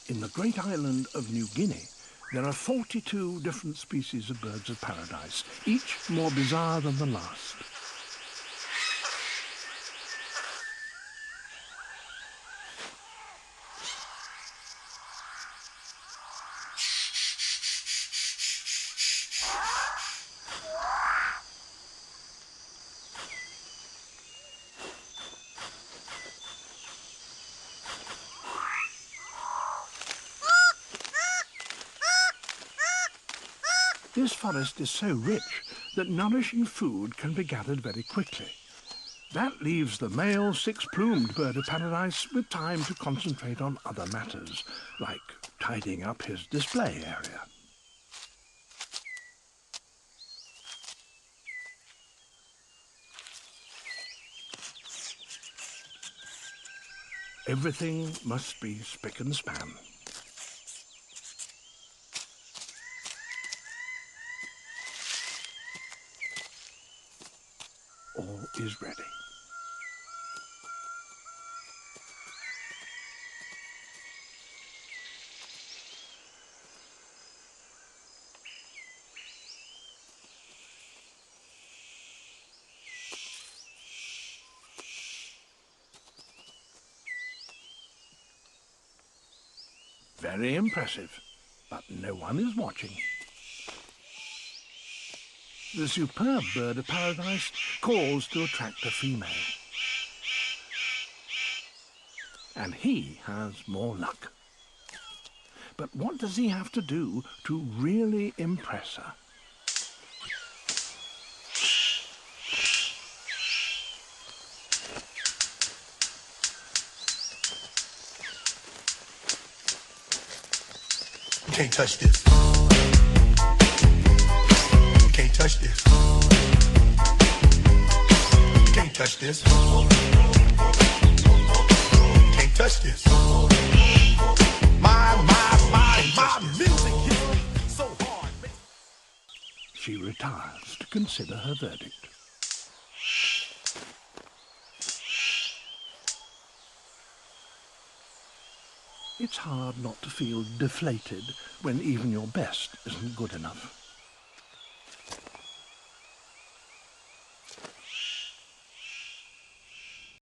In the great island of New Guinea, there are 42 different species of birds of paradise, each more bizarre than the last. This forest is so rich that nourishing food can be gathered very quickly. That leaves the male six-plumed bird of paradise with time to concentrate on other matters, like tidying up his display area. Everything must be spick and span. All is ready. Very impressive, but no one is watching. The superb bird of paradise calls to attract a female. And he has more luck. But what does he have to do to really impress her? You can't touch this. You can't touch this. You can't touch this. You can't touch this. My music hits me so hard. She retires to consider her verdict. It's hard not to feel deflated when even your best isn't good enough.